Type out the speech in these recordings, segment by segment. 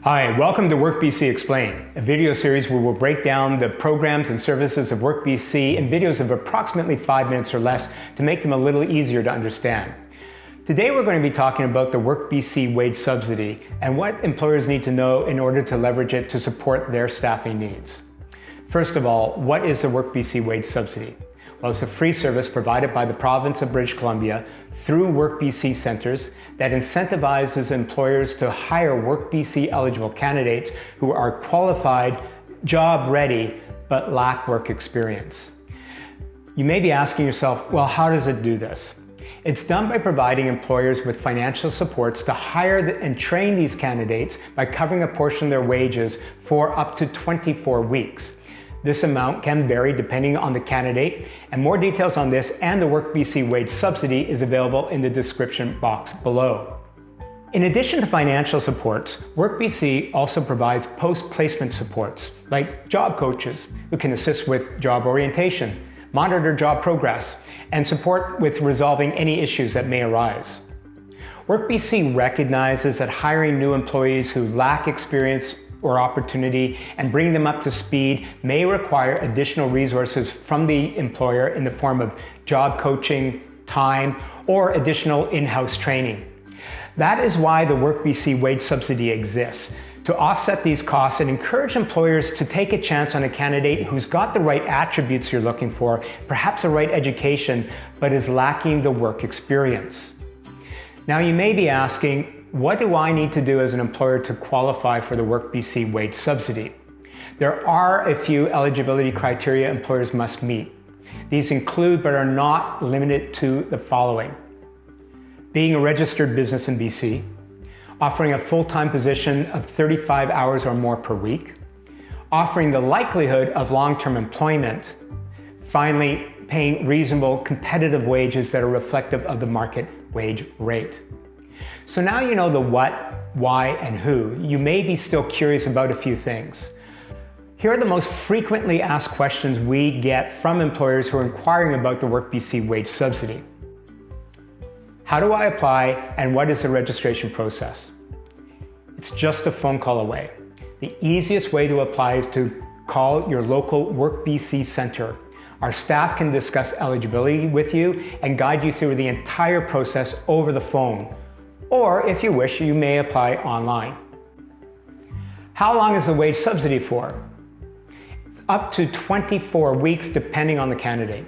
Hi, welcome to WorkBC Explain, a video series where we'll break down the programs and services of WorkBC in videos of approximately 5 minutes or less to make them a little easier to understand. Today we're going to be talking about the WorkBC Wage Subsidy and what employers need to know in order to leverage it to support their staffing needs. First of all, what is the WorkBC Wage Subsidy? Well, it's a free service provided by the province of British Columbia through WorkBC Centres that incentivizes employers to hire WorkBC-eligible candidates who are qualified, job-ready, but lack work experience. You may be asking yourself, well, how does it do this? It's done by providing employers with financial supports to hire and train these candidates by covering a portion of their wages for up to 24 weeks. This amount can vary depending on the candidate, and more details on this and the WorkBC Wage Subsidy is available in the description box below. In addition to financial supports, WorkBC also provides post-placement supports like job coaches who can assist with job orientation, monitor job progress, and support with resolving any issues that may arise. WorkBC recognizes that hiring new employees who lack experience or opportunity and bringing them up to speed may require additional resources from the employer in the form of job coaching, time, or additional in-house training. That is why the WorkBC Wage Subsidy exists, to offset these costs and encourage employers to take a chance on a candidate who's got the right attributes you're looking for, perhaps the right education, but is lacking the work experience. Now you may be asking, what do I need to do as an employer to qualify for the WorkBC Wage Subsidy? There are a few eligibility criteria employers must meet. These include, but are not limited to, the following: being a registered business in BC, offering a full-time position of 35 hours or more per week, offering the likelihood of long-term employment, finally, paying reasonable, competitive wages that are reflective of the market wage rate. So now you know the what, why, and who. You may be still curious about a few things. Here are the most frequently asked questions we get from employers who are inquiring about the WorkBC Wage Subsidy. How do I apply, and what is the registration process? It's just a phone call away. The easiest way to apply is to call your local WorkBC Centre. Our staff can discuss eligibility with you and guide you through the entire process over the phone. Or if you wish, you may apply online. How long is the wage subsidy for? It's up to 24 weeks depending on the candidate.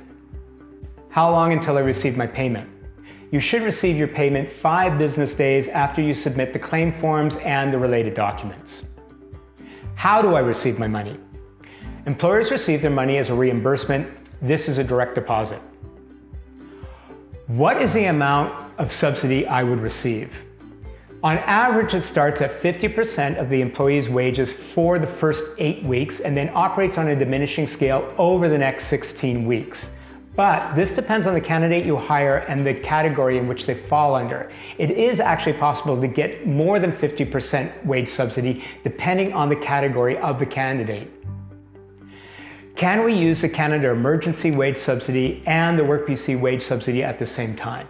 How long until I receive my payment? You should receive your payment 5 business days after you submit the claim forms and the related documents. How do I receive my money? Employers receive their money as a reimbursement. This is a direct deposit. What is the amount of subsidy I would receive? On average, it starts at 50% of the employee's wages for the first 8 weeks and then operates on a diminishing scale over the next 16 weeks. But this depends on the candidate you hire and the category in which they fall under. It is actually possible to get more than 50% wage subsidy depending on the category of the candidate. Can we use the Canada Emergency Wage Subsidy and the WorkBC Wage Subsidy at the same time?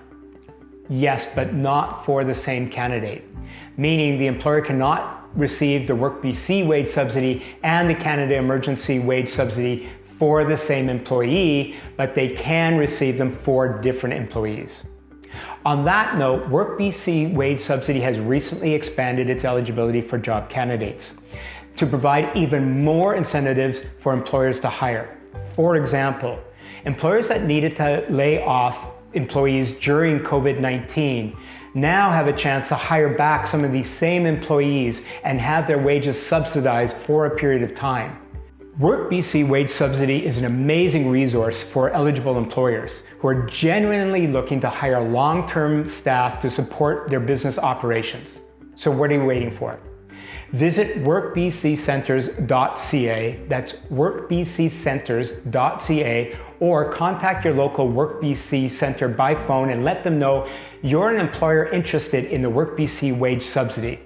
Yes, but not for the same candidate. Meaning the employer cannot receive the WorkBC Wage Subsidy and the Canada Emergency Wage Subsidy for the same employee, but they can receive them for different employees. On that note, WorkBC Wage Subsidy has recently expanded its eligibility for job candidates to provide even more incentives for employers to hire. For example, employers that needed to lay off employees during COVID-19 now have a chance to hire back some of these same employees and have their wages subsidized for a period of time. WorkBC Wage Subsidy is an amazing resource for eligible employers who are genuinely looking to hire long-term staff to support their business operations. So what are you waiting for? Visit WorkBCCentres.ca, that's WorkBCCentres.ca, or contact your local WorkBC Centre by phone and let them know you're an employer interested in the WorkBC Wage Subsidy.